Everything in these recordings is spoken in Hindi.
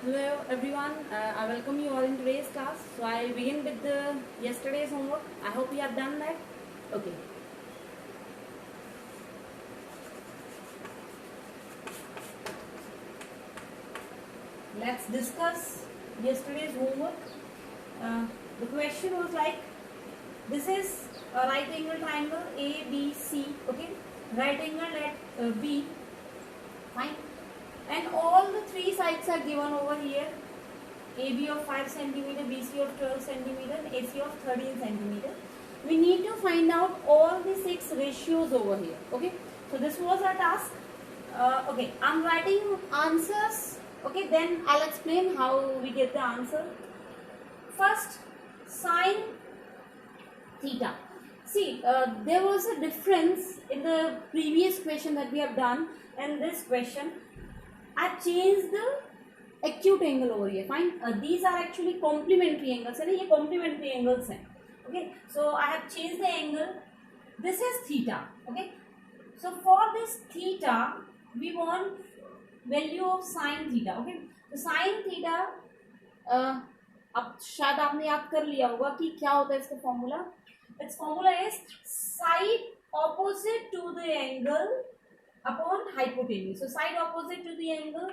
Hello everyone, I welcome you all in today's class. So I'll begin with the yesterday's homework. I hope you have done that. Okay. Let's discuss yesterday's homework. The question was like, this is a right angle triangle ABC, okay? Right angle at B, fine. And all the three sides are given over here. AB of 5 centimeter, BC of 12 centimeter, and AC of 13 centimeter. We need to find out all the 6 ratios over here. Okay, so this was our task. Okay, I'm writing answers. Okay, then I'll explain how we get the answer. First, sine theta. See, there was a difference in the previous question that we have done and this question. I changed the acute angle over here. Fine, these are actually complementary angles, and ये complementary angles हैं. Okay, so I have changed the angle. This is theta. Okay, so for this theta we want value of sine theta. Okay, so sine theta अब शायद आपने याद कर लिया होगा कि क्या होता है इसका formula. Its formula is side opposite to the angle upon hypotenuse. So side opposite to the angle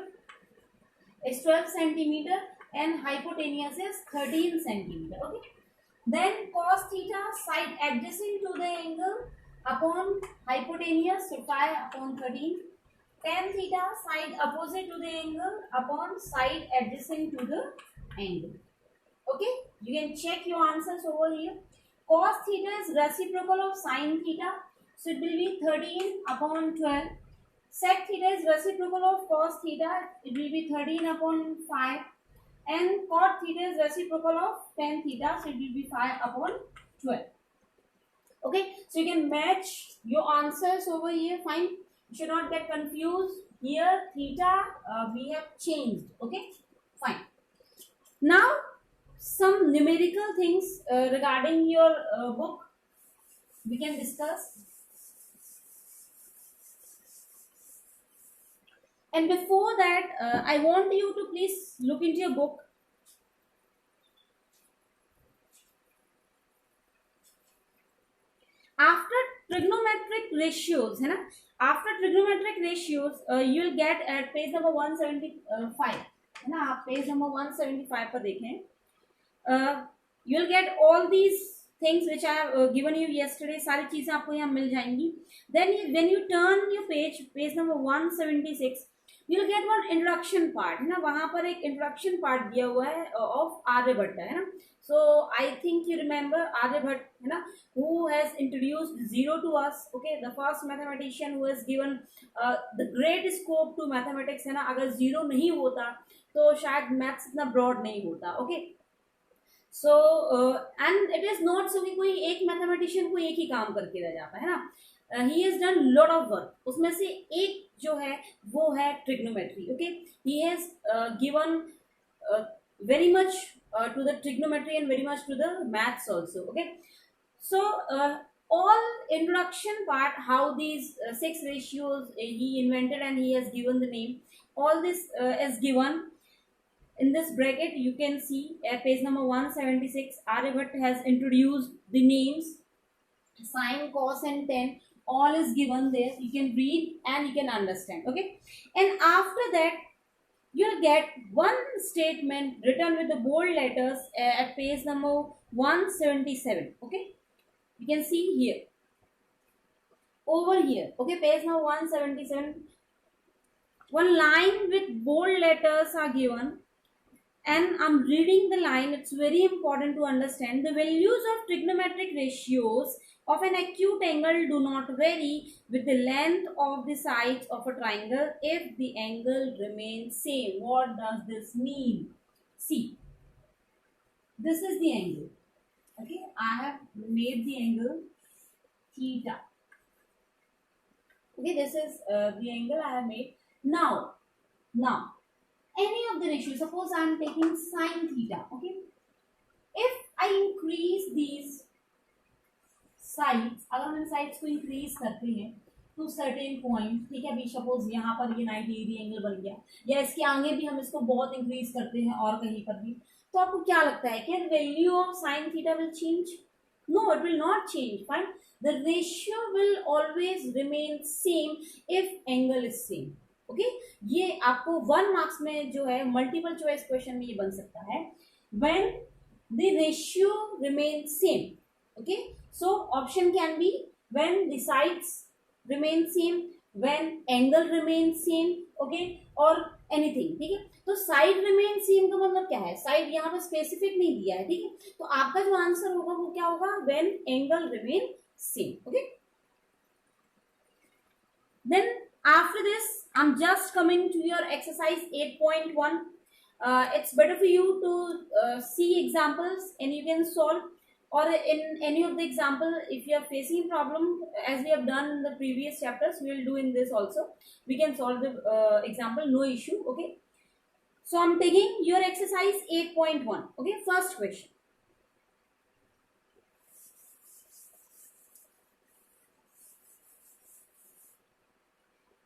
is 12 centimeter and hypotenuse is 13 centimeter. Okay. Then cos theta, side adjacent to the angle upon hypotenuse, so 5 upon 13. Tan theta, side opposite to the angle upon side adjacent to the angle. Okay, you can check your answers over here. Cos theta is reciprocal of sin theta, so it will be 13 upon 12. Sec theta is reciprocal of cos theta, it will be 13 upon 5. And cot theta is reciprocal of tan theta, so it will be 5 upon 12. Okay, so you can match your answers over here. Fine, you should not get confused. Here theta we have changed. Okay, fine. Now some numerical things regarding your book we can discuss. And before that, I want you to please look into your book. After trigonometric ratios, है ना? After trigonometric ratios, you will get at page number 175. है ना? आप page number 175 पर देखें. You will get all these things which I have given you yesterday. सारी चीजें आपको यहाँ मिल जाएंगी. Then when you turn your page number 176, you will get one introduction part. है ना? वहाँ पर एक introduction part दिया हुआ है of आर्यभट्ट, है ना? So I think you remember Aryabhatta, है ना? Who has introduced zero to us. Okay, the first mathematician who has given the great scope to mathematics, है ना? अगर zero नहीं होता तो शायद maths इतना broad नहीं होता. Okay. So and it is not so कि कोई एक mathematician को एक ही काम करके रह जाता है ना. He has done lot of work. उसमें से एक जो है वो है trigonometry. Okay, he has given very much to the trigonometry and very much to the maths also. Okay, so all introduction part, how these 6 ratios he invented and he has given the name, all this is given in this bracket. You can see at page number 176, Aryabhatta has introduced the names sine, cos and tan. All is given there. You can read and you can understand. Okay, and after that you'll get one statement written with the bold letters at page number 177. Okay, you can see here over here. Okay, page number 177, one line with bold letters are given and I'm reading the line. It's very important to understand the values of trigonometric ratios of an acute angle do not vary with the length of the sides of a triangle if the angle remains same. What does this mean? See, this is the angle. Okay, I have made the angle theta. Okay, this is the angle I have made. Now, any of the ratios, suppose I am taking sine theta. Okay, if I increase these sides, अगर हम इन sides को increase करते हैं टू सर्टेन पॉइंट, ठीक है। अभी सपोज यहाँ पर ये 90 डिग्री एंगल बन गया, या इसके आगे भी हम इसको बहुत इंक्रीज करते हैं और कहीं पर भी, तो आपको क्या लगता है कि value of sine theta will change? No, it will not change. Fine, the ratio will always remain same if angle is same. Okay, ये आपको 1 मार्क्स में जो है मल्टीपल चॉइस क्वेश्चन में ये बन सकता है, when the ratio remain same. Okay, so option can be when the sides remain same, when angle remains same, okay, or anything, ठीक है। तो साइड रिमेन सेम का मतलब क्या है? साइड यहाँ पर स्पेसिफिक नहीं दिया है, ठीक है। तो आपका जो आंसर होगा वो क्या होगा? when angle remain same, okay। Then after this I'm just coming to your exercise 8.1. It's better for you to see examples and you can solve, or in any of the example if you are facing problem as we have done in the previous chapters, we will do in this also. We can solve the example, no issue, okay। So I'm taking your exercise 8.1, okay। First question,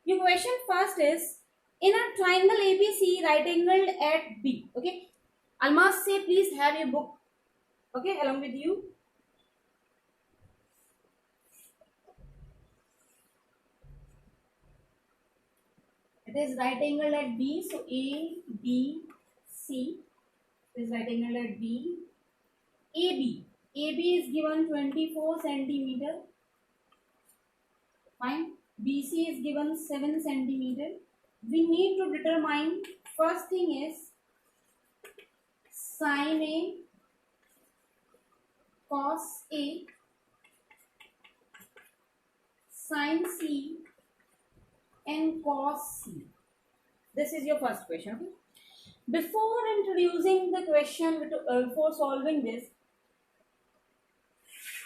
your question first is, in a triangle ABC right angled at B, okay, I must say please have your book, okay, along with you. It is right angled at B, so A, B, C is right angled at B. AB, AB is given 24 centimeter. Fine. BC is given 7 centimeter. We need to determine, first thing is sin A, cos A, sin C, and cos C. This is your first question, okay? Before introducing the question, before solving this,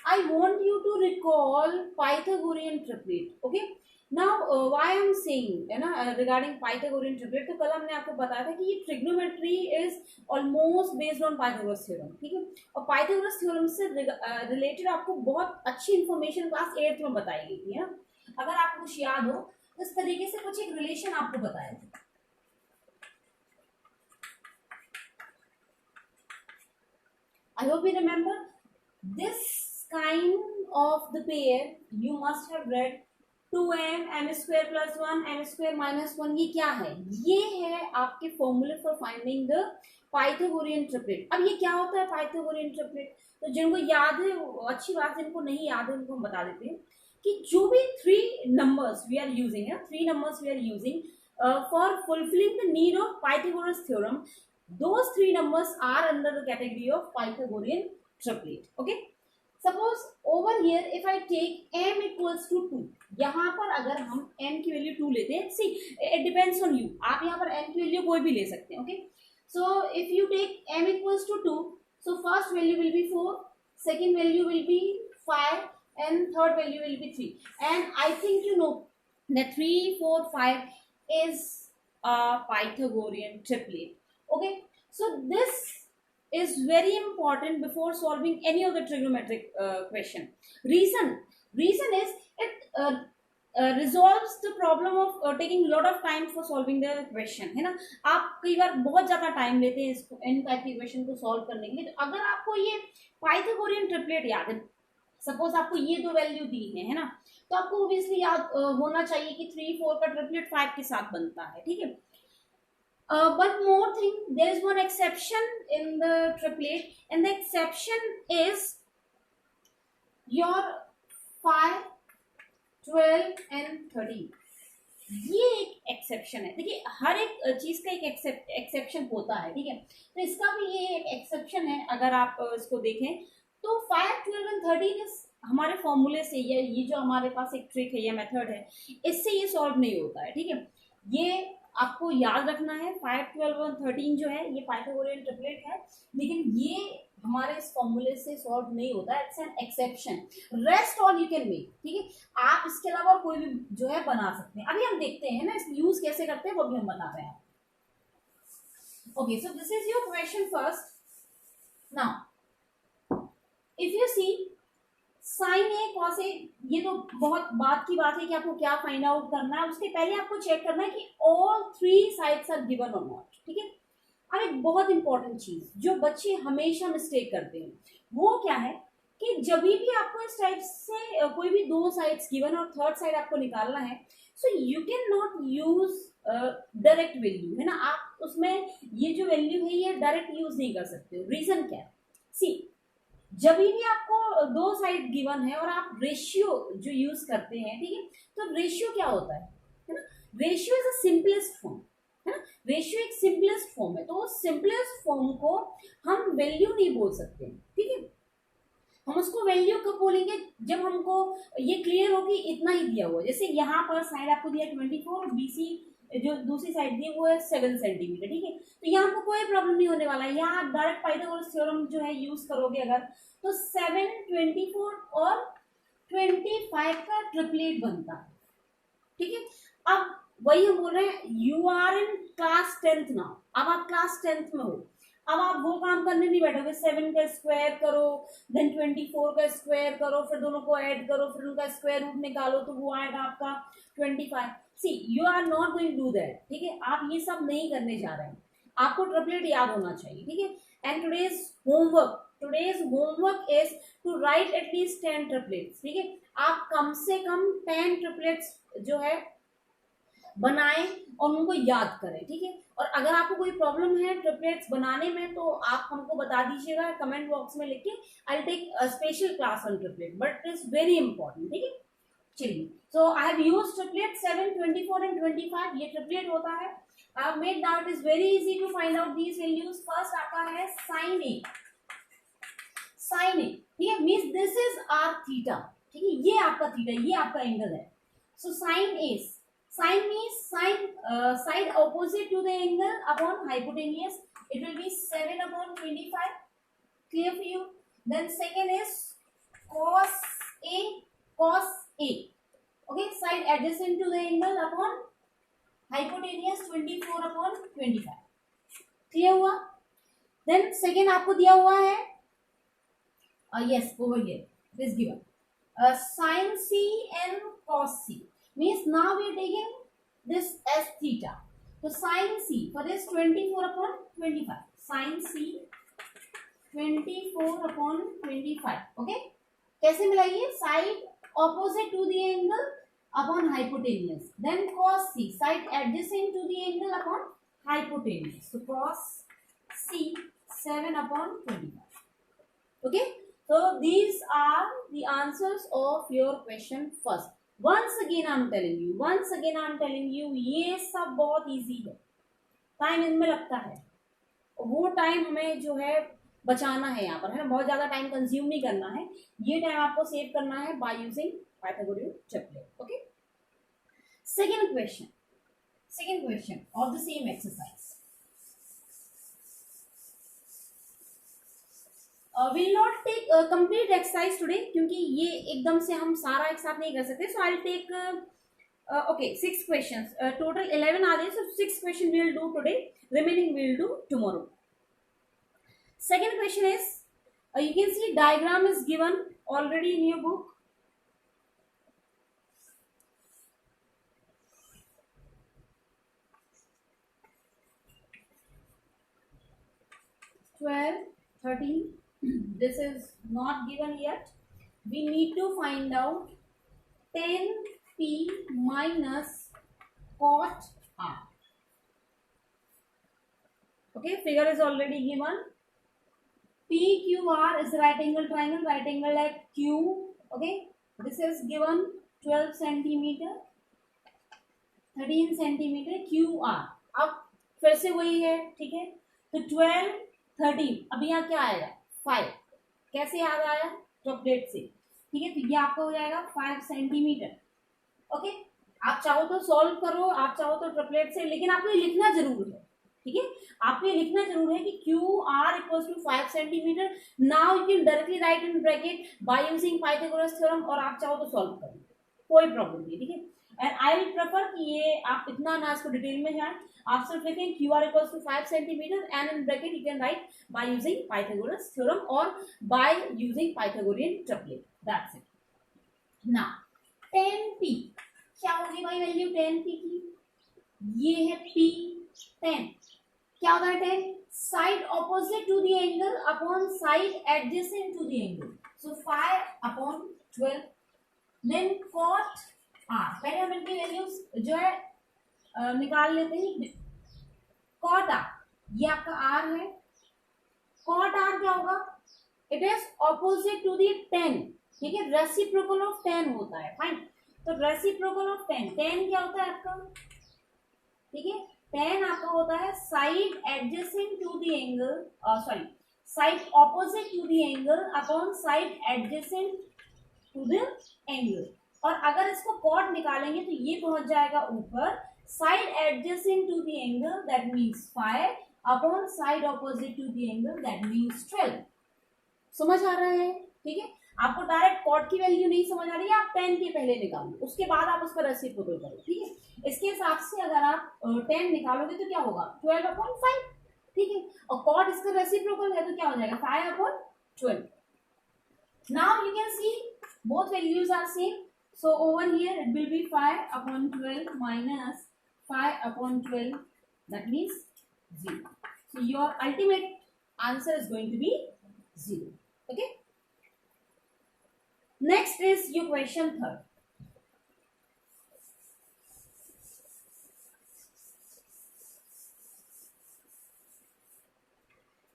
I want you to recall Pythagorean triplet, okay? Now why I am saying है ना regarding Pythagorean triplet, तो कल हमने आपको बताया था कि ये trigonometry is almost based on Pythagoras theorem, ठीक है। और Pythagoras theorem से related आपको बहुत अच्छी information क्लास 8th में बताई गई थी, है ना। अगर आपको कुछ याद हो तो इस तरीके से कुछ एक रिलेशन आपको बताया था। I hope you remember this kind of the pair. You must have read 2m m square plus 1 m square minus 1। ये क्या है? ये है आपके फॉर्मूले for finding the Pythagorean triplet. अब ये क्या होता है पाइथागोरियन ट्रिपलेट? तो जिनको याद है अच्छी बात, जिनको नहीं याद है उनको हम बता देते हैं कि जो भी 3 numbers we are using है, 3 numbers we are using for fulfilling the need of Pythagoras theorem, those 3 numbers are under the category of Pythagorean triplet, okay। Suppose over here if I take m equals to 2, यहाँ पर अगर हम m की वैल्यू 2 लेते हैं, see it depends on you, आप यहाँ पर m की वैल्यू कोई भी ले सकते हैं, okay। So if you take m equals to 2, so first value will be 4, second value will be 5, and third value will be 3, and I think you know that 3, 4, 5 is a Pythagorean triplet, okay। So this is very important before solving any of the trigonometric question. Reason is it resolves the problem of taking lot of time for solving the question, है ना। आप कई बार बहुत ज्यादा टाइम लेते हैं इसको इन टाइप के क्वेश्चन को सॉल्व करने के लिए। तो अगर आपको ये पाइथागोरियन ट्रिपलेट याद है, सपोज आपको ये 2 वैल्यू दी है ना, तो आपको ऑब्वियसली याद होना चाहिए कि 3, 4 का ट्रिपलेट 5 के साथ बनता है, ठीक है। But more thing, there is one exception in the triplet, and the exception is your 5, 12 and 13। ये एक एक्सेप्शन है। देखिए हर एक चीज का एक एक्सेप्शन होता है, ठीक है। तो इसका भी ये एक एक्सेप्शन है। अगर आप इसको देखें तो 5, 12 and 13 इस हमारे फॉर्मूले से, ये जो हमारे पास एक ट्रिक है या मेथड है, इससे ये सॉल्व नहीं होता है, ठीक है। ये आपको याद रखना है 5, 12 और 13 जो है ये पाइथागोरियन ट्रिपलेट है, लेकिन ये हमारे इस फॉर्मूले से सॉल्व नहीं होता है, it's an exception. Rest all you can make, ठीक है। आप इसके अलावा कोई भी जो है बना सकते हैं। अभी हम देखते हैं ना इसको यूज कैसे करते हैं, वो भी हम बता रहे हैं। Okay, so this is your question first. Now if you see sine A cos A, ये तो बहुत बात की बात है कि आपको क्या फाइंड आउट करना है। उसके पहले आपको चेक करना है कि all three sides are given और नॉट, ठीक है। अब एक बहुत इंपॉर्टेंट चीज जो बच्चे हमेशा मिस्टेक करते हैं वो क्या है कि जब भी आपको इस टाइप से कोई भी दो साइड्स गिवन और थर्ड साइड आपको निकालना है, so you can not use direct value, है ना। आप उसमें ये जो वैल्यू है ये डायरेक्ट यूज नहीं कर सकते हो। रीजन क्या है, सी जब भी आपको दो साइड गिवन है और आप रेशियो जो यूज करते हैं, ठीक है, तो रेशियो क्या होता है ना। Ratio is a simplest form, है ना। रेशियो एक सिंपलेस्ट फॉर्म है, तो सिंपलेस्ट फॉर्म को हम वैल्यू नहीं बोल सकते, ठीक है। हम उसको वैल्यू कब बोलेंगे, जब हमको ये क्लियर हो कि इतना ही दिया हुआ है। जैसे यहाँ पर साइड आपको दिया 24 और बीसी जो दूसरी साइड दी वो है 7 सेंटीमीटर, ठीक है। तो यहाँ आपको कोई प्रॉब्लम नहीं होने वाला है। यहाँ आप डायरेक्ट पाइथागोरस थ्योरम जो है यूज करोगे अगर, तो 7, 24 और 25 का ट्रिपलेट बनता है, ठीक है। अब वही हम बोल रहे हैं, you are in class 10th now, अब आप क्लास 10th में हो। अब आप वो काम करने नहीं बैठोगे 7 का स्क्वायर करो, देन 24 का स्क्वायर करो, फिर दोनों को ऐड करो, फिर उनका स्क्वायर रूट निकालो, तो वो आएगा आपका 25। See you are not going to do that, ठीक है। आप ये सब नहीं करने जा रहे हैं, आपको ट्रिपलेट याद होना चाहिए, ठीक है। And today's homework is to write at least 10 triplets, ठीक है। आप कम से कम 10 ट्रिपलेट्स जो है बनाएं और उनको याद करें, ठीक है। और अगर आपको कोई प्रॉब्लम है ट्रिपलेट्स बनाने में तो आप हमको बता दीजिएगा कमेंट बॉक्स में लिख के। I will take a special class on triplet, but it is very important, ठीक है। चलिए, so I have used triplet 7, 24 and 25, ये ट्रिपलेट होता है। I have made that is very easy to find out these values. First आता है साइन ए, ठीक है, means this is our theta, ठीक है। ये आपका थीटा, ये आपका एंगल है। So sine A, sine means side opposite to the angle upon hypotenuse, it will be 7 upon 25, clear for you. Then second is cos a, okay, side adjacent to the angle upon hypotenuse 24 upon 25, clear हुआ। Then second आपको दिया हुआ है yes over here it is given sin c and cos c, means now we are taking this as theta. So sin c for this 24 upon 25, sin c 24 upon 25, okay। कैसे मिलाइए, side opposite to the angle upon hypotenuse, then cos c side adjacent to the angle upon hypotenuse, so cos c 7 upon 25, okay। So these are the answers of your question first. Once again I'm telling you ये सब बहुत इजी है, टाइम इनमें लगता है, वो टाइम हमें जो है बचाना है यहाँ पर, है ना। बहुत ज्यादा टाइम कंज्यूम नहीं करना है, ये टाइम आपको सेव करना है by using Pythagorean triplet, okay. Second question of the same exercise. Will not take complete exercise today, क्योंकि ये एकदम से हम सारा एक साथ नहीं कर सकते। So I will take okay 6 questions, total 11 are there, so 6 question we will do today, remaining we will do tomorrow. Second question is you can see diagram is given already in your book. Twelve, 13. This is not given yet. We need to find out 10p minus cot r. Okay, figure is already given. PQR is right angle triangle at Q. Okay, this is given 12 centimeter, 13 centimeter QR. अब फिर से वही है, ठीक है। तो 12, 13, अब यहाँ क्या आएगा 5, कैसे याद आया, ट्रिपलेट से, ठीक है। तो ये आपका हो जाएगा 5 सेंटीमीटर, ओके। आप चाहो तो सॉल्व करो, आप चाहो तो ट्रिपलेट से, लेकिन आपको ये लिखना जरूर है, ठीक है। आपको ये लिखना जरूर है कि Q R equals to 5 centimetre. Now you can directly write in bracket by using Pythagoras theorem, और आप चाहो तो सॉल्व करो, कोई प्रॉब्लम नहीं, ठीक है। एंड आई विल प्रेफर कि ये आप इतना ना इसको डिटेल में जाएं, आप सिर्फ लिखें Q R equals to 5 centimetre and in bracket you can write by using Pythagoras theorem और by using Pythagorean triplet. That's it. ना 10p क्या होगी भाई वैल्यू 10p की, ये है p 10, क्या होता है 10, side opposite to the angle upon side adjacent to the angle, so 5/12, then cot r, पहले हम इनकी वैल्यूज जो है निकाल लेते हैं। कॉट r ये आपका r है, कॉट r क्या होगा, it is opposite to the 10, ठीक है, रेसिप्रोकल ऑफ 10 होता है, फाइन। तो रेसिप्रोकल ऑफ 10, 10 क्या होता है आपका, ठीक है, 10 आपका होता है side adjacent to the angle, sorry side opposite to the angle upon side adjacent to the angle, और अगर इसको कॉट निकालेंगे तो ये पहुंच जाएगा ऊपर, side adjacent to the angle that means 5 upon side opposite to the angle that means 12। समझ आ रहा है, ठीक है, आपको डायरेक्ट कॉट की वैल्यू नहीं समझ आ रही है, आप 10 के पहले निकालो, उसके बाद आप उसका रेसिप्रोकल करो, ठीक है। इसके हिसाब से अगर आप 10 निकालोगे तो क्या होगा 12/5, ठीक है, और कॉट इसका रेसिप्रोकल है तो क्या हो जाएगा 5/12। Now you can see both values are same, so over here it will be 5/12 minus 5/12, that means 0, so your ultimate answer is going to be 0, okay। Next is your question third.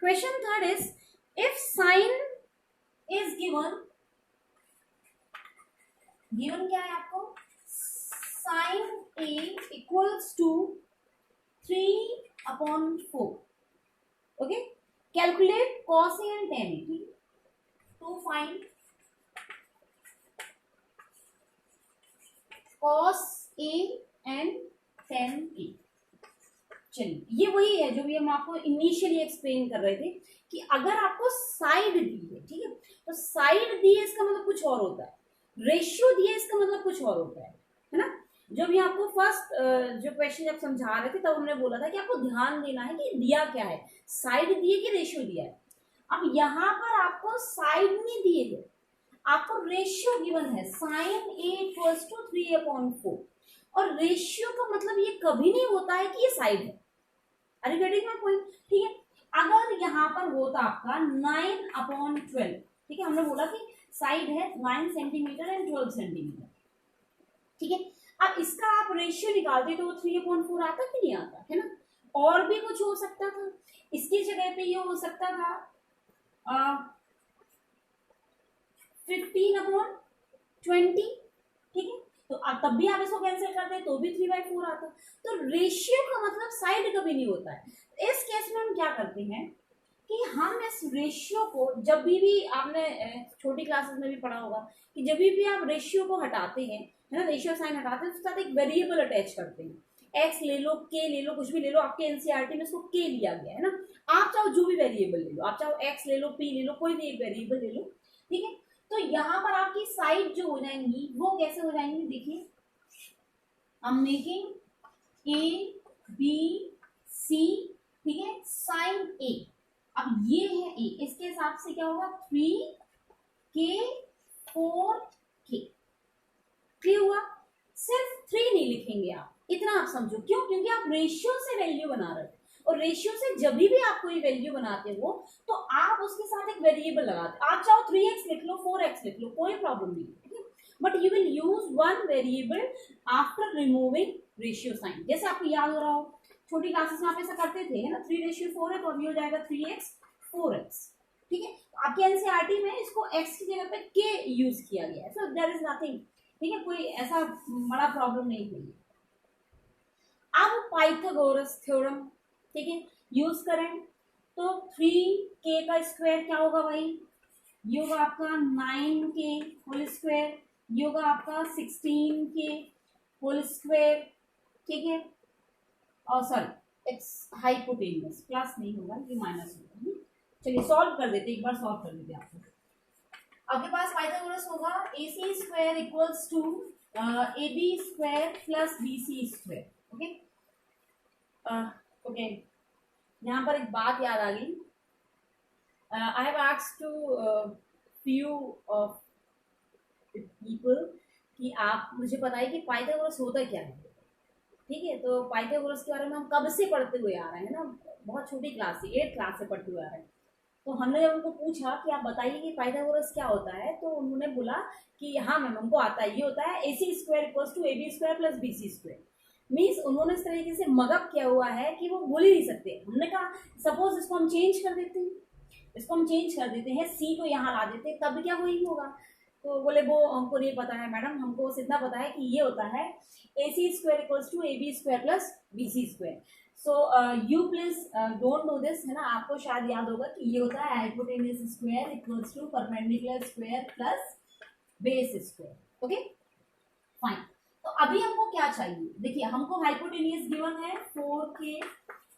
Question third is, if sine is given क्या है आपको, sin a equals to 3/4, okay, calculate cos a and tan a, ठीक, to find cos a and tan a। चलिए ये वही है जो भी हम आपको इनिशियली एक्सप्लेन कर रहे थे कि अगर आपको साइड दी है, ठीक है, तो साइड दी है इसका मतलब कुछ और होता है, रेशियो दिया इसका मतलब कुछ और होता है ना। जो भी आपको फर्स्ट जो क्वेश्चन जब समझा रहे थे तब हमने बोला था कि आपको ध्यान देना है कि दिया क्या है, साइड दिए कि रेशियो दिया है। अब यहाँ पर आपको साइड नहीं दिए है, आपको रेशियो गिवन है, साइन ए इक्वल्स टू 3/4, और रेशियो का मतलब ये कभी नहीं होता है कि ये साइड है। अरे गेटिंग माय पॉइंट, ठीक है। अगर यहाँ पर होता आपका 9/12, ठीक है, हमने बोला कि साइड है 9 सेंटीमीटर एंड 12 सेंटीमीटर, ठीक है। अब इसका आप रेशियो निकालते तो 3/4 आता कि नहीं आता, है ना। और भी कुछ हो सकता था, इसकी जगह पे ये हो सकता था 15/20, ठीक है, तो तब भी आप इसको कैंसिल करते हैं तो भी 3/4 आता। तो रेशियो का मतलब साइड कभी नहीं होता है। इस केस में हम क्या करते हैं कि हम इस रेशियो को जब भी आपने छोटी क्लासेस में भी पढ़ा होगा कि जब भी आप रेशियो को हटाते हैं, है ना, रेशियो साइन हटाते हैं, उसके साथ एक वेरिएबल अटैच करते हैं, एक्स ले लो, के ले लो, कुछ भी ले लो, आपके एनसीईआरटी में इसको के लिया गया है ना। आप चाहो जो भी वेरिएबल ले लो, आप चाहो एक्स ले लो, पी ले लो, कोई भी एक वेरिएबल ले लो, ठीक है। तो यहाँ पर आपकी साइड जो हो जाएंगी वो कैसे हो जाएंगी, देखिए I am making A B C, ठीक है, साइन ए, अब ये है ए, इसके हिसाब से क्या होगा 3k 4k, क्लियर हुआ। सिर्फ 3 नहीं लिखेंगे आप, इतना आप समझो, क्यों, क्योंकि आप रेशियो से वैल्यू बना रहे हो, और रेशियो से जब भी आप कोई वैल्यू बनाते हो तो आप उसके साथ एक वेरिएबल लगाते हो। आप चाहो 3x लिख लो, 4x लिख लो, कोई प्रॉब्लम नहीं, ठीक है, but you will use one variable after removing ratio sine. जैसे आपको याद हो रहा हो छोटी क्लासेस में आप ऐसा करते थे, है ना, 3/4 है तो अभी हो जाएगा 3x 4x, ठीक है। आपके एनसीईआरटी में इसको x की जगह पे k यूज किया गया है, सो देयर इज नथिंग, ठीक है, कोई ऐसा बड़ा प्रॉब्लम नहीं हुई। अब पाइथागोरस थ्योरम, ठीक है, यूज करें तो 3k का स्क्वायर क्या होगा भाई, ये होगा आपका 9k होल स्क्वायर, ये होगा आपका 16k होल स्क्वायर, ठीक है, और सॉरी इट्स हाइपोटेन्यूस, प्लस नहीं होगा ये माइनस होगा। चलिए सॉल्व कर देते, एक बार सॉल्व कर देते आपको। आपके पास पाइथागोरस होगा AC square equals to AB square plus BC square, okay. Okay, यहाँ पर एक बात याद आ गई, I have asked to few people कि आप मुझे बताइए कि पाइथागोरस होता क्या है। ठीक है, तो पाइथागोरस के बारे में हम कब से पढ़ते हुए आ रहे हैं ना, बहुत छोटी क्लास से, 8th क्लास से पढ़ते हुए आ रहे हैं। तो हमने जब उनको पूछा कि आप बताइए कि पाइथागोरस क्या होता है, तो उन्होंने बोला कि हाँ मैम हमको आता है, ये होता है AC square equals to AB square plus BC square. Means उन्होंने इस तरीके से मगअप किया हुआ है कि वो बोल ही नहीं सकते। हमने कहा सपोज इसको हम चेंज कर देते हैं, इसको हम चेंज कर देते हैं, C को यहाँ ला देते हैं, तब क्या वही होगा। तो बोले वो हमको नहीं पता है मैडम, हमको बस इतना पता है कि ये होता है AC square equals to AB square plus BC square. So you please don't know this, है ना, आपको शायद याद होगा कि ये होता है hypotenuse square equals to perpendicular square plus base square. Okay fine. तो अभी हमको क्या चाहिए, देखिए हमको हाइपोटेन्यूज गिवन है 4k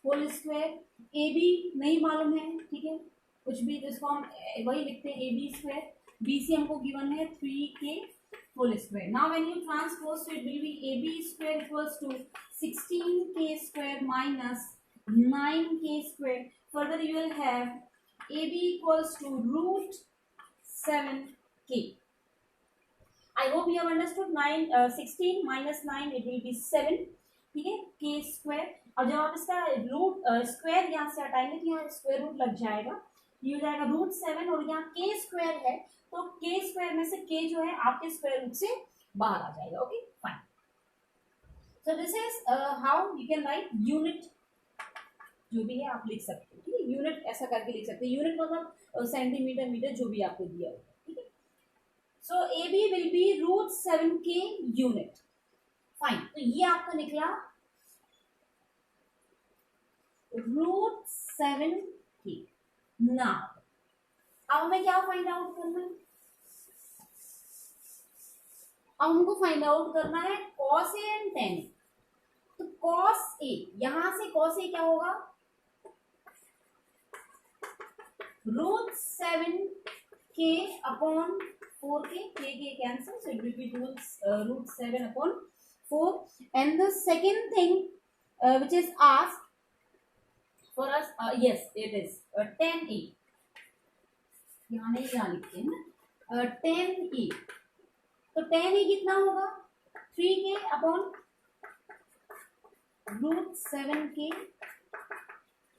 होल स्क्वायर, AB नहीं मालूम है, ठीक है, कुछ भी, जिसको हम वही लिखते हैं AB स्क्वायर, BC हमको गिवन है 3k whole square. Now when you transpose, so it will be AB square equals to 16k square minus 9k square. Further you will have AB equals to root 7k. I hope you have understood. 16 minus 9 it will be 7. ठीक है, k स्क्वायर। और जब आप इसका रूट स्क्वायर यहाँ से हटाएंगे तो यहाँ स्क्वायर रूट लग जाएगा, ये हो जाएगा रूट 7, और यहाँ k स्क्वायर है तो k स्क्वायर में से k जो है आपके स्क्वायर रूट से बाहर आ जाएगा। Okay fine. So this is how you can right unit, जो भी है आप लिख सकते हो, ठीक है, यूनिट ऐसा करके लिख सकते हैं। यूनिट मतलब सेंटीमीटर मीटर जो भी आपको दिया होगा, ठीक है। So AB will be root 7k unit. Fine, तो ये आपका निकला रूट 7k। नाउ अब हमें क्या फाइंड आउट करना है, अब हमको फाइंड आउट करना है cos A and tan A। तो cos A, यहां से cos A क्या होगा, root 7k upon 4k, k cancel, so it will be root 7 upon 4। And the second thing which is asked for us, yes it is 10e, यहाँ नहीं, यहाँ लिखते हैं ना 10e। तो 10e कितना होगा, 3k upon root 7k,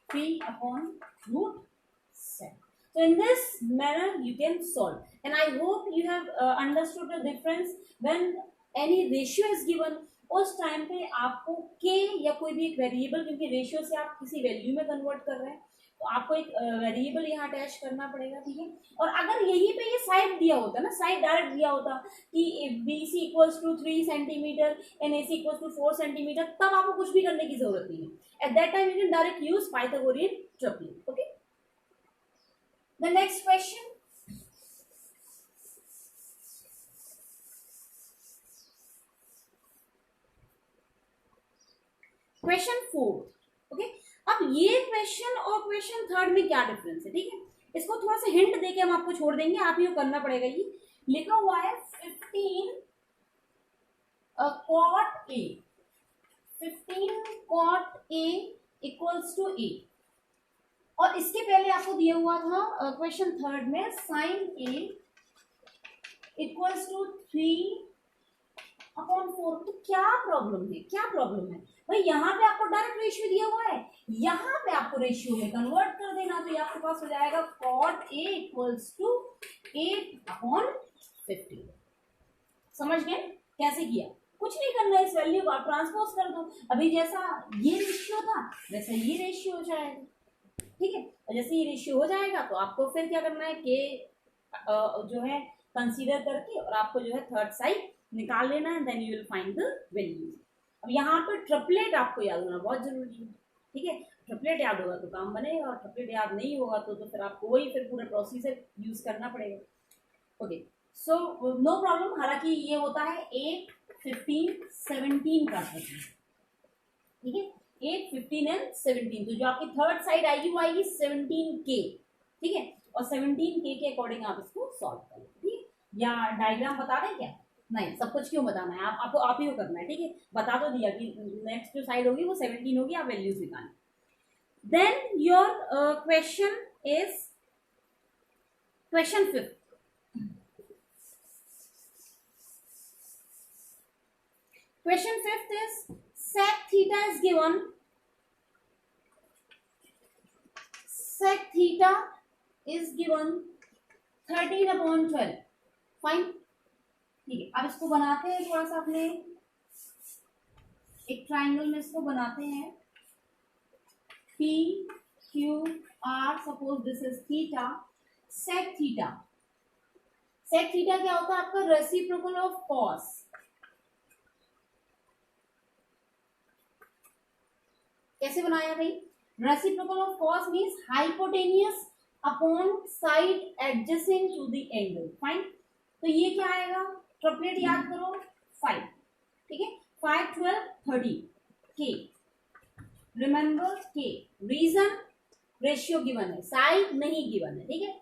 3 upon root 7। So in this manner you can solve, and I hope you have understood the difference when any ratio is given। उस टाइम पे आपको k या कोई भी एक वेरिएबल, क्योंकि रेशियो से आप किसी वैल्यू में कन्वर्ट कर रहे हैं तो आपको एक वेरिएबल यहाँ अटैच करना पड़ेगा, ठीक है। और अगर यहीं पे ये साइड दिया होता ना, साइड डायरेक्ट दिया होता कि BC equals to 3 centimetre and AC equals to 4 centimetre, तब आपको कुछ भी करने की जरूरत नहीं है। At that time you can direct use Pythagorean triplet. Okay, the next question, question 4। Okay, अब ये क्वेश्चन और क्वेश्चन 3 में क्या डिफरेंस है, ठीक है, इसको थोड़ा सा हिंट देके हम आपको छोड़ देंगे, आप ही को करना पड़ेगा। ये लिखा हुआ है 15 cot A, 15 cot A equals to A, और इसके पहले आपको दिया हुआ था क्वेश्चन 3 में sin A equals to 3 upon 4। तो क्या प्रॉब्लम है, क्या प्रॉब्लम है भाई, यहाँ पे आपको डायरेक्ट रेशियो दिया हुआ है, यहाँ पे आपको रेशियो में कन्वर्ट कर देना, तो ये आपके पास हो जाएगा cot A equals to 8 upon 15। समझ गए कैसे किया, कुछ नहीं करना है, इस वैल्यू को आप ट्रांसपोज कर दो। अभी जैसा ये रेशियो था वैसा ये रेशियो हो जाएगा, ठीक है। और जैसे ये रेशियो हो जाएगा तो आपको फिर क्या करना है, के जो है कंसीडर करके, और आपको जो है थर्ड साइड निकाल लेना है, then you will find the value. अब यहाँ पर ट्रिपलेट आपको याद होना बहुत जरूरी है, ठीक है। ट्रिपलेट याद होगा तो काम बनेगा, और ट्रिपलेट याद नहीं होगा तो फिर आपको वही फिर पूरा प्रोसीजर यूज करना पड़ेगा। Okay, so no problem. हालांकि ये होता है 8, 15, 17 का प्रश्न, ठीक है, 8, 15 एंड 17। तो जो आपकी थर्ड साइड आएगी वो आएगी 17k, ठीक है, और 17k के अकॉर्डिंग आप इसको सॉल्व करें, ठीक है। या डायग्राम बता दें क्या, नहीं, सब कुछ क्यों बताना है, आपको आप ही को करना है, ठीक है। बता तो दिया कि नेक्स्ट जो साइड होगी वो 17 होगी, आप वैल्यूज निकालें। Then your question is question 5। Question fifth is sec theta is given. Sec theta is given 13/12. Fine, ठीक है. अब इसको बनाते हैं थोड़ा सा, अपने एक ट्राइंगल में इसको बनाते हैं. P Q R, suppose this is theta. Sec theta, sec theta क्या होता है आपका? Reciprocal of cos. कैसे बनाया भाई? Reciprocal of cos means hypotenuse upon side adjacent to the angle. Fine, तो ये क्या आएगा? ट्रिपलेट याद करो, 5. ठीक है, 5 12 30 के. रिमेंबर के. रीजन रेशियो गिवन है, साइड नहीं गिवन है. ठीक है,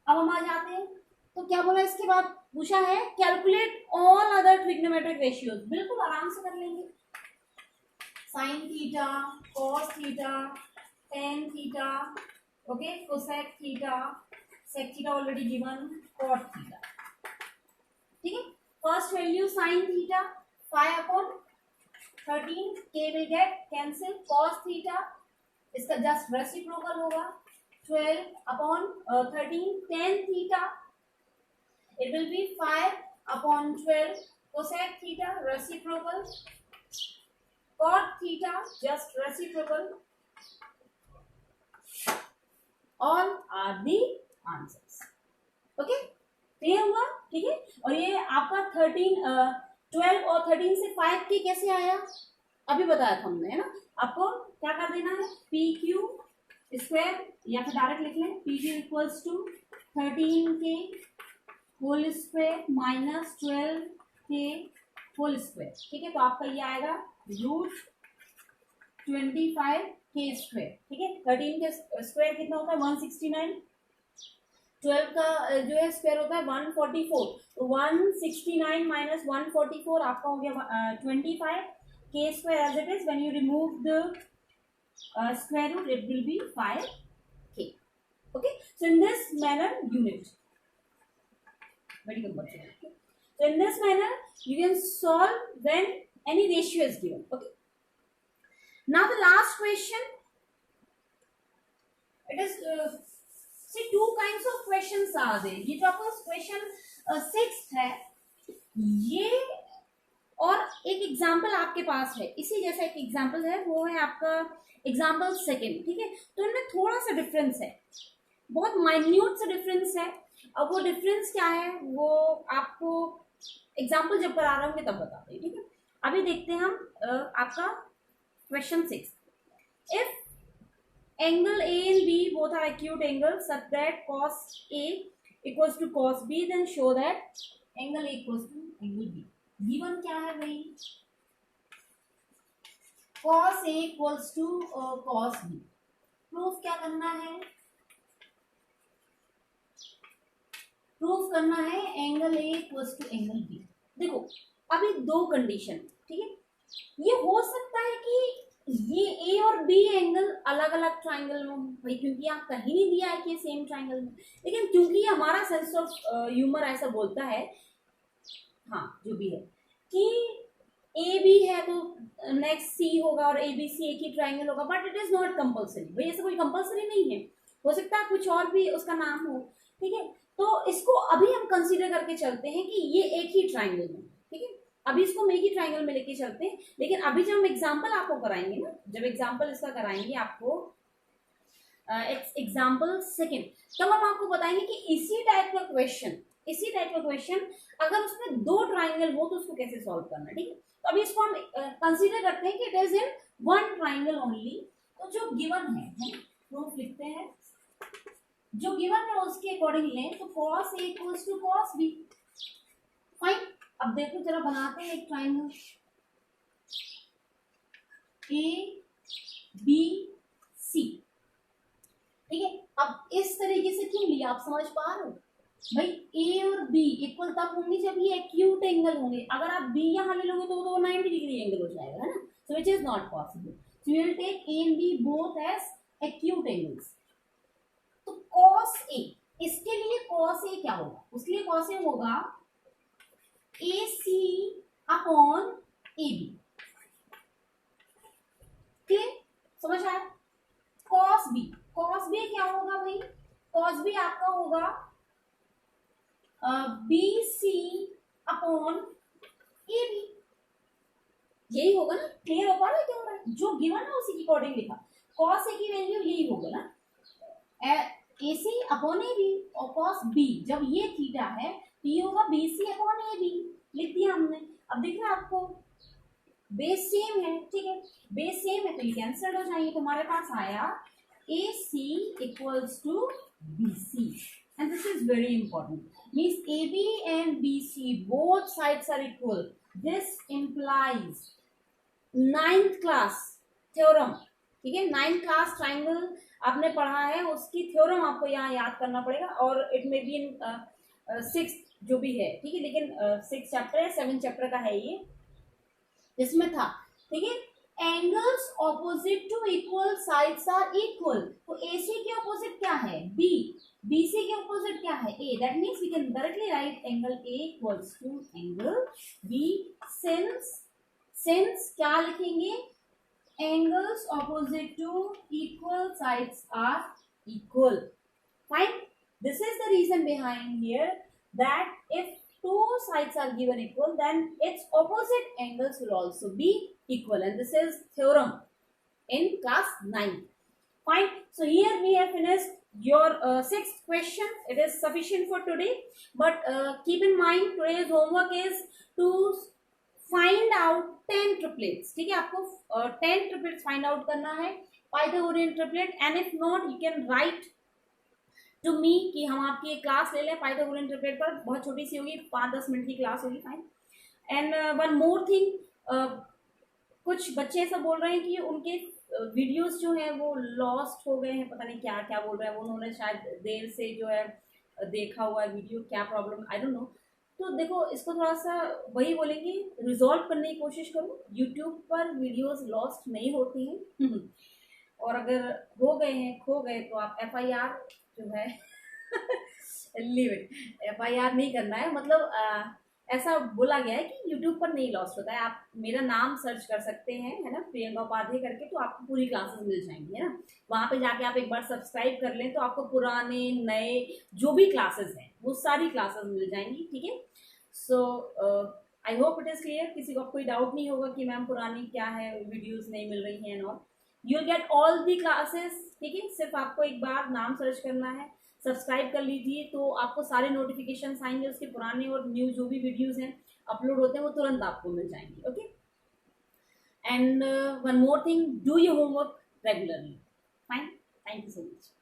अब हम आ जाते हैं. तो क्या बोला इसके बाद? पूछा है calculate all other trigonometric ratios. बिल्कुल आराम से कर लेंगे. Sine theta, cos theta, tan theta, okay, cosec theta, sec theta already given, cot theta. ठीक है, first value sine theta 5/13, k will get cancel. Cos theta इसका जस्ट रेसिप्रोकल होगा 12/13. Tan theta it will be 5/12. cosec theta reciprocal. cot theta just reciprocal. all are the answers. okay, clear हुआ? ठीक है, और ये आपका 12 और 13 से 5 के कैसे आया? अभी बताया था हमने, है ना. आपको क्या कर देना है? पी क्यू स्क्वायर, या फिर डायरेक्ट लिख लें, पी क्यू इक्वल्स टू 13 के होल स्क्वायर माइनस 12 के होल स्क्वायर. ठीक है, तो आपका ये आएगा √25 के स्क्वायर. ठीक है, 13 के स्क्वायर कितना होता है? 169. 12 का जो है स्क्वायर होता है 144. तो 169 माइनस 144 आपका हो गया 25 k square. As it is when you remove the square root it will be 5 k. Okay, so in this manner unit very compulsory. Okay. So in this manner you can solve when any ratio is given. Okay. Now the last question. It is see two kinds of questions are there. ये जो आपका question 6th है, ये और एक एग्जाम्पल आपके पास है इसी जैसा एक एग्जाम्पल है, वो है आपका एग्जाम्पल 2nd. ठीक है, तो इनमें थोड़ा सा डिफरेंस है, बहुत माइन्यूट सा डिफरेंस है. अब वो डिफरेंस क्या है वो आपको एग्जाम्पल जब करा रहे होंगे तब बताते हैं. ठीक है, अभी देखते हैं हम आपका question 6. If angle A and B both are acute angle such that cos A equals to cos B, then show that angle A equals to angle B. Given क्या है भाई? cos A equals to cos B. Proof क्या करना है? प्रूफ करना है angle A equals to angle B. देखो अभी दो कंडीशन. ठीक है, ये हो सकता है कि ये ए और बी एंगल अलग अलग ट्राइंगल में भाई, क्योंकि यहाँ कहीं नहीं दिया है कि सेम ट्राइंगल में, लेकिन क्योंकि हमारा सेंस ऑफ ह्यूमर ऐसा बोलता है, हाँ जो भी है, कि ए बी है तो नेक्स्ट सी होगा और ए बी सी एक ही ट्राइंगल होगा. But it is not compulsory भाई, ऐसा कोई कंपल्सरी नहीं है. हो सकता है कुछ और भी उसका नाम हो. ठीक है, तो इसको अभी हम कंसीडर करके चलते हैं कि ये एक ही ट्राइंगल में. ठीक है, अभी इसको हम एक ही ट्राइंगल में लेके चलते हैं. लेकिन अभी जब हम एग्जांपल आपको कराएंगे ना, जब एग्जांपल इसका कराएंगे आपको एग्जांपल 2nd, तब हम आपको बताएंगे कि इसी टाइप का क्वेश्चन अगर उसमें दो ट्राइंगल हो तो उसको कैसे सॉल्व करना है. ठीक है, तो अभी इसको हम कंसीडर करते हैं कि it is in one triangle only. तो जो गिवन है प्रूफ लिखते हैं, जो गिवन है उसके अकॉर्डिंग लें. तो cos A equals to cos B. Fine, अब देखो जरा बनाते हैं एक ट्राइंगल A B C. ठीक है, अब इस तरीके से क्यों लिया आप समझ पा रहे हो भाई? A और B इक्वल तब होंगे जब ये एक्यूट एंगल होंगे. अगर आप B यहाँ ले लोगे तो 90 डिग्री एंगल हो जाएगा, है ना. So which is not possible. So you will take A and B both as acute angles. तो cos A, इसके लिए cos A क्या होगा? उसके लिए cos A होगा AC upon A B. Clear, समझ आया? कॉस बी, कॉस बी क्या होगा भाई? कॉस बी आपका होगा B C upon A B, यही होगा ना? क्लियर हो पा रहा है क्या हो रहा है? जो गिवन है उसी के अकॉर्डिंग लिखा। कॉस ए की वैल्यू यही होगा ना, A C upon A B, और कॉस बी जब ये थीटा है तो ये होगा B C upon A B, लिख दिया हमने। अब दिख रहा है आपको, बेस सेम है, ठीक है, बेस सेम है तो ये कैंसिल हो जाएंगे। तो हमारे पास आया A C equals to B C, and this is very important, means AB and BC both sides are equal. This implies 9th class theorem, ठीक है, 9th क्लास ट्राइंगल आपने पढ़ा है, उसकी थ्योरम आपको यहाँ याद करना पड़ेगा, और it may be in 6th जो भी है, ठीक है, लेकिन 6 चैप्टर है, 7 चैप्टर का है ये, इसमें था, ठीक है। Angles opposite to equal sides are equal, तो AC के ऑपोजिट क्या है? B, BC के ऑपोजिट क्या है? A, that means we can directly write angle A equals to angle B, since क्या लिखेंगे? Angles opposite to equal sides are equal, fine. This is the reason behind here that if two sides are given equal, then its opposite angles will also be equal, and this is theorem in class 9. Fine. So here we have finished your 6th question. It is sufficient for today, but keep in mind today's homework is to find out 10 triplets. ठीक है, आपको 10 triplets find out करना है, Pythagorean triplet, and if not you can write to me कि हम आपकी एक क्लास ले लें पाइथागोरियन ट्रिपलेट पर, बहुत छोटी सी होगी, 5-10 मिनट की क्लास होगी, fine. And one more thing, कुछ बच्चे ऐसा बोल रहे हैं कि उनके वीडियोस जो है वो लॉस्ट हो गए हैं, पता नहीं क्या क्या बोल रहे हैं वो, उन्होंने शायद देर से जो है देखा हुआ है वीडियो, क्या प्रॉब्लम आई डोंट नो। तो देखो, इसको थोड़ा सा वही बोलेंगे, रिजॉल्व करने की कोशिश करो, यूट्यूब पर वीडियोस लॉस्ट नहीं होती हैं और अगर हो गए हैं, खो गए, तो आप FIR जो है लीव इट, FIR नहीं करना है, मतलब ऐसा बोला गया है कि YouTube पर नहीं लॉस्ट होता है। आप मेरा नाम सर्च कर सकते हैं, है ना, प्रियंका उपाध्याय करके, तो आपको पूरी क्लासेस मिल जाएंगी, है ना। वहाँ पे जाके आप एक बार सब्सक्राइब कर लें तो आपको पुराने नए जो भी क्लासेस हैं वो सारी क्लासेस मिल जाएंगी, ठीक है। So I hope it is clear, किसी को कोई डाउट नहीं होगा कि मैम पुरानी क्या है, वीडियोज नहीं मिल रही हैं, और you will get all the classes, ठीक है। सिर्फ आपको एक बार नाम सर्च करना है, सब्सक्राइब कर लीजिए, तो आपको सारे नोटिफिकेशन आएंगे, उसके पुराने और न्यू जो भी वीडियोस हैं अपलोड होते हैं वो तुरंत आपको मिल जाएंगे, okay. And one more thing, do your homework regularly, fine, thank you so much.